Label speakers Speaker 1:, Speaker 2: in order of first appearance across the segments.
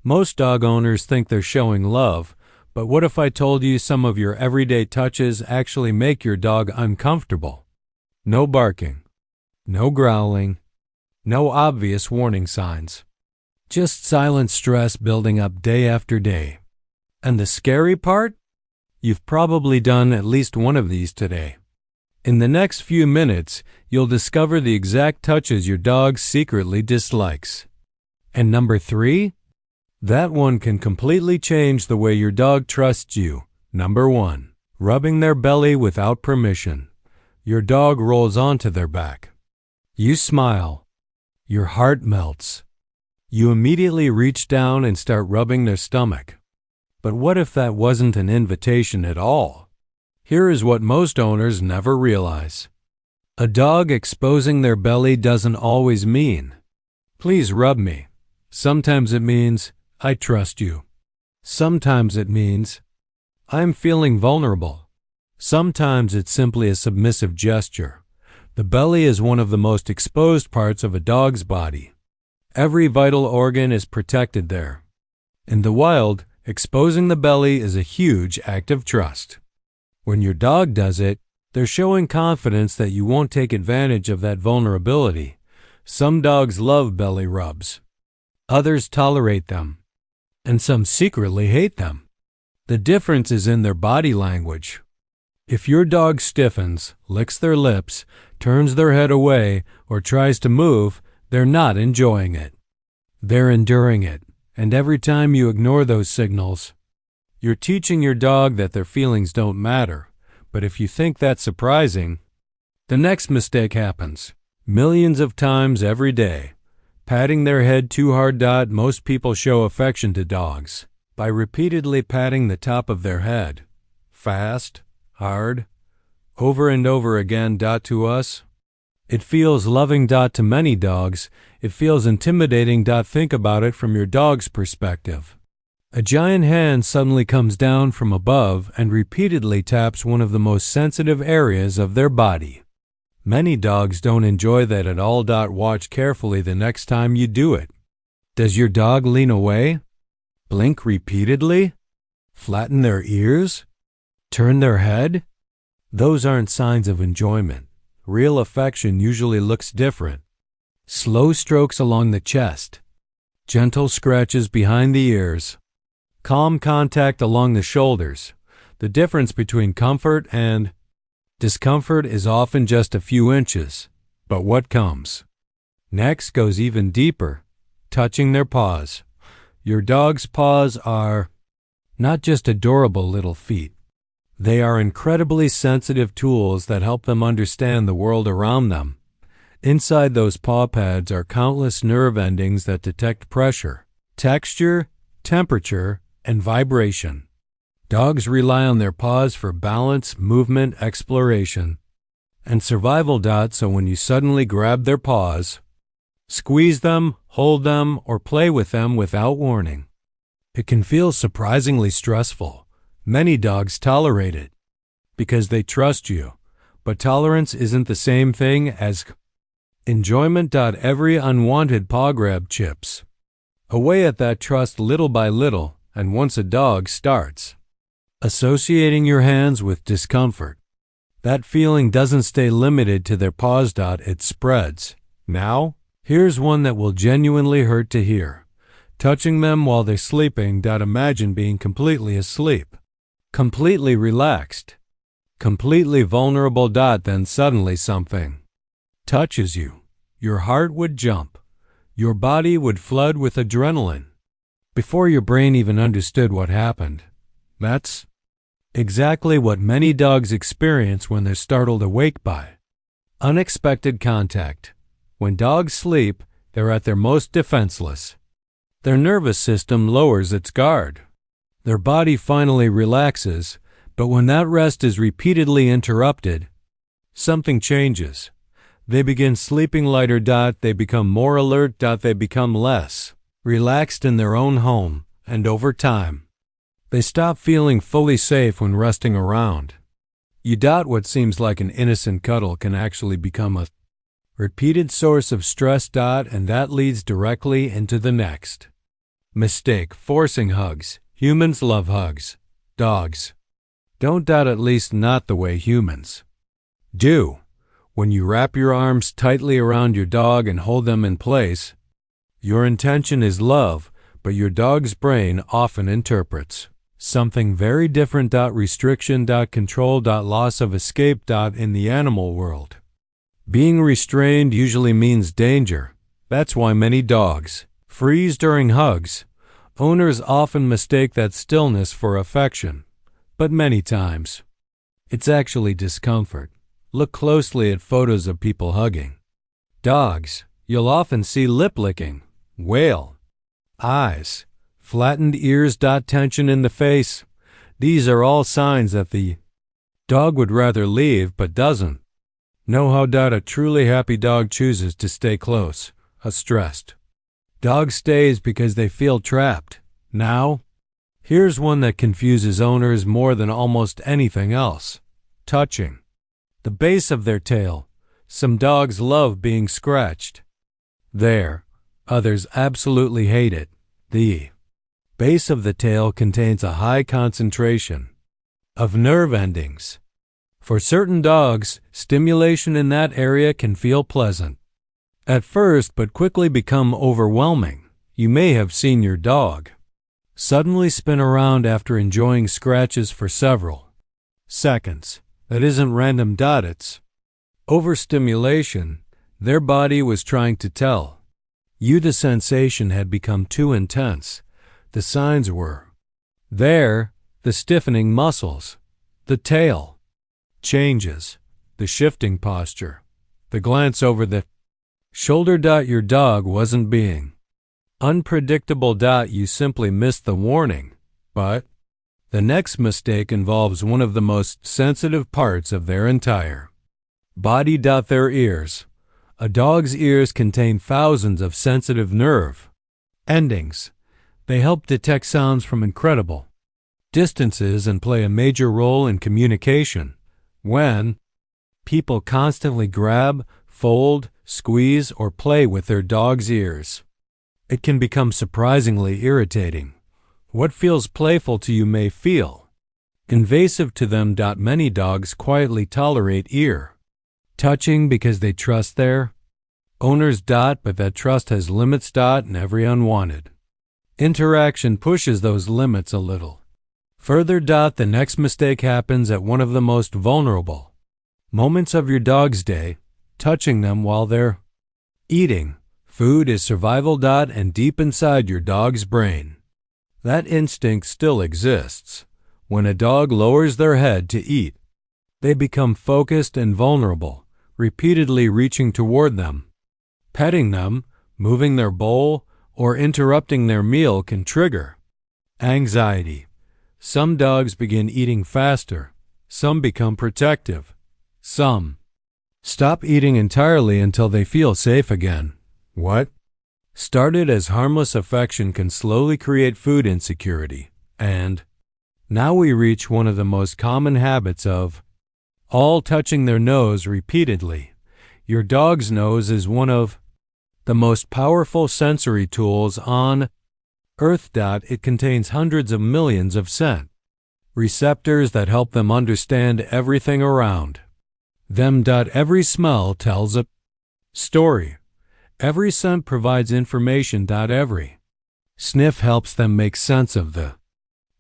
Speaker 1: Most dog owners think they're showing love, but what if I told you some of your everyday touches actually make your dog uncomfortable? No barking, no growling, no obvious warning signs. Just silent stress building up day after day. And the scary part? You've probably done at least one of these today. In the next few minutes, you'll discover the exact touches your dog secretly dislikes. And number 3? That one can completely change the way your dog trusts you. Number 1. Rubbing their belly without permission. Your dog rolls onto their back. You smile. Your heart melts. You immediately reach down and start rubbing their stomach. But what if that wasn't an invitation at all? Here is what most owners never realize. A dog exposing their belly doesn't always mean, "Please rub me." Sometimes it means, "I trust you." Sometimes it means, "I'm feeling vulnerable." Sometimes it's simply a submissive gesture. The belly is one of the most exposed parts of a dog's body. Every vital organ is protected there. In the wild, exposing the belly is a huge act of trust. When your dog does it, they're showing confidence that you won't take advantage of that vulnerability. Some dogs love belly rubs. Others tolerate them. And some secretly hate them. The difference is in their body language. If your dog stiffens, licks their lips, turns their head away, or tries to move, they're not enjoying it. They're enduring it, and every time you ignore those signals, you're teaching your dog that their feelings don't matter. But if you think that's surprising, the next mistake happens. Millions of times every day. Patting their head too hard. Most people show affection to dogs by repeatedly patting the top of their head. Fast, hard, over and over again. To us, it feels loving. To many dogs, it feels intimidating. Think about it from your dog's perspective. A giant hand suddenly comes down from above and repeatedly taps one of the most sensitive areas of their body. Many dogs don't enjoy that at all. Watch carefully the next time you do it. Does your dog lean away? Blink repeatedly? Flatten their ears? Turn their head? Those aren't signs of enjoyment. Real affection usually looks different. Slow strokes along the chest. Gentle scratches behind the ears. Calm contact along the shoulders. The difference between comfort and discomfort is often just a few inches. But what comes next goes even deeper. Touching their paws. Your dog's paws are not just adorable little feet. They are incredibly sensitive tools that help them understand the world around them. Inside those paw pads are countless nerve endings that detect pressure, texture, temperature, and vibration. Dogs rely on their paws for balance, movement, exploration, and survival. So when you suddenly grab their paws, squeeze them, hold them, or play with them without warning, it can feel surprisingly stressful. Many dogs tolerate it because they trust you, but tolerance isn't the same thing as enjoyment. Every unwanted paw grab chips away at that trust little by little. And once a dog starts associating your hands with discomfort, that feeling doesn't stay limited to their paws. It spreads. Now, here's one that will genuinely hurt to hear. Touching them while they're sleeping. Imagine being completely asleep, completely relaxed, completely vulnerable. Then suddenly something touches you. Your heart would jump. Your body would flood with adrenaline before your brain even understood what happened. That's exactly what many dogs experience when they're startled awake by unexpected contact. When dogs sleep, they're at their most defenseless. Their nervous system lowers its guard. Their body finally relaxes, but when that rest is repeatedly interrupted, something changes. They begin sleeping lighter. They become more alert. They become less relaxed in their own home, and over time, they stop feeling fully safe when resting around. What seems like an innocent cuddle can actually become a repeated source of stress. And that leads directly into the next Mistake: forcing hugs. Humans love hugs. Dogs don't. At least not the way humans do. When you wrap your arms tightly around your dog and hold them in place, your intention is love, but your dog's brain often interprets something very different. Restriction. Control. Loss of escape. In the animal world, being restrained usually means danger. That's why many dogs freeze during hugs. Owners often mistake that stillness for affection, but many times it's actually discomfort. Look closely at photos of people hugging dogs. You'll often see lip licking, wail, eyes, flattened ears. Tension in the face. These are all signs that the dog would rather leave but doesn't know how. A truly happy dog chooses to stay close. A stressed dog stays because they feel trapped. Now, here's one that confuses owners more than almost anything else: touching the base of their tail. Some dogs love being scratched there. Others absolutely hate it. The base of the tail contains a high concentration of nerve endings. For certain dogs, stimulation in that area can feel pleasant at first but quickly become overwhelming. You may have seen your dog suddenly spin around after enjoying scratches for several seconds. That isn't random. It's overstimulation. Their body was trying to tell you the sensation had become too intense. The signs were there: the stiffening muscles, the tail changes, the shifting posture, the glance over the shoulder. Your dog wasn't being unpredictable. You simply missed the warning. But the next mistake involves one of the most sensitive parts of their entire body. Their ears. A dog's ears contain thousands of sensitive nerve endings. They help detect sounds from incredible distances and play a major role in communication. When people constantly grab, fold, squeeze, or play with their dog's ears, it can become surprisingly irritating. What feels playful to you may feel invasive to them. Many dogs quietly tolerate ear touching because they trust their owners. But that trust has limits. And every unwanted interaction pushes those limits a little further. The next mistake happens at one of the most vulnerable moments of your dog's day: touching them while they're eating. Food is survival. And deep inside your dog's brain, that instinct still exists. When a dog lowers their head to eat, they become focused and vulnerable. Repeatedly reaching toward them, petting them, moving their bowl, or interrupting their meal can trigger anxiety. Some dogs begin eating faster. Some become protective. Some stop eating entirely until they feel safe again. What started as harmless affection can slowly create food insecurity. And now we reach one of the most common habits of all: touching their nose repeatedly. Your dog's nose is one of the most powerful sensory tools on earth. It contains hundreds of millions of scent receptors that help them understand everything around them. Every smell tells a story. Every scent provides information. Every sniff helps them make sense of the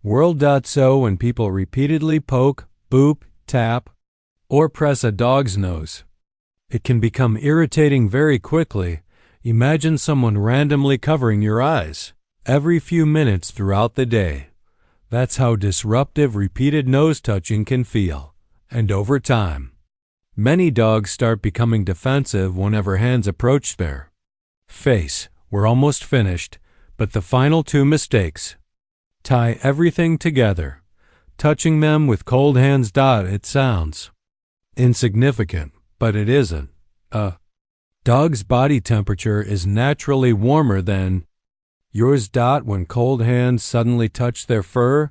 Speaker 1: world. So when people repeatedly poke, boop, tap, or press a dog's nose, it can become irritating very quickly. Imagine someone randomly covering your eyes every few minutes throughout the day. That's how disruptive repeated nose touching can feel. And over time, many dogs start becoming defensive whenever hands approach their face. We're almost finished, but the final two mistakes tie everything together. Touching them with cold hands. It sounds insignificant, but it isn't. A dog's body temperature is naturally warmer than yours. When cold hands suddenly touch their fur,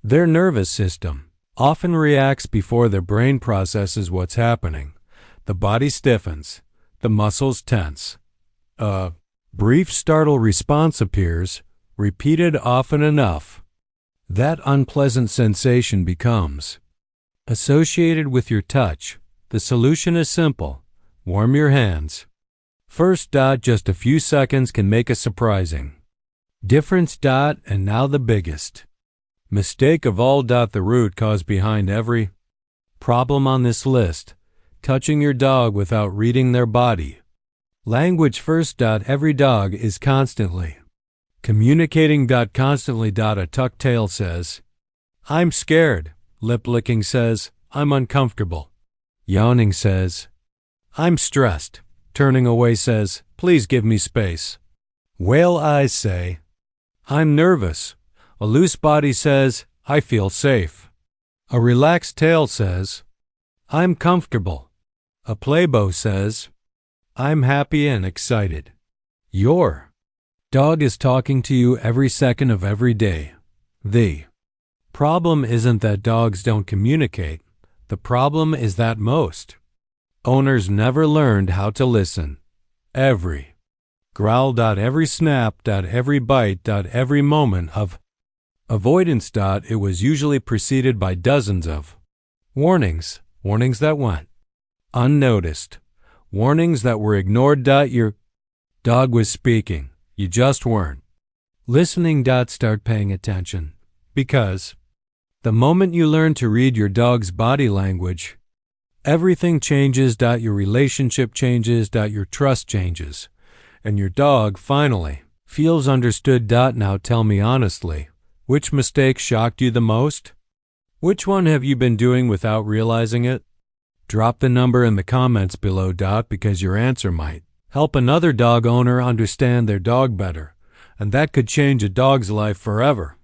Speaker 1: their nervous system often reacts before their brain processes what's happening. The body stiffens, the muscles tense. A brief startle response appears, Repeated often enough, that unpleasant sensation becomes associated with your touch. The solution is simple. Warm your hands. First, just a few seconds can make a surprising difference. And now the biggest mistake of all. The root cause behind every problem on this list: touching your dog without reading their body language. First, every dog is constantly communicating. Constantly. A tucked tail says, "I'm scared." Lip licking says, "I'm uncomfortable." Yawning says, "I'm stressed." Turning away says, "Please give me space." Whale eyes say, "I'm nervous." A loose body says, "I feel safe." A relaxed tail says, "I'm comfortable." A playbow says, "I'm happy and excited." Your dog is talking to you every second of every day. The problem isn't that dogs don't communicate. The problem is that most owners never learned how to listen. Every growl. Every snap. Every bite. Every moment of avoidance. It was usually preceded by dozens of warnings. Warnings that went unnoticed. Warnings that were ignored. Your dog was speaking. You just weren't listening. Start paying attention. Because the moment you learn to read your dog's body language, everything changes. Your relationship changes. Your trust changes. And your dog finally feels understood. Now tell me honestly, which mistake shocked you the most? Which one have you been doing without realizing it? Drop the number in the comments below. Because your answer might help another dog owner understand their dog better, and that could change a dog's life forever.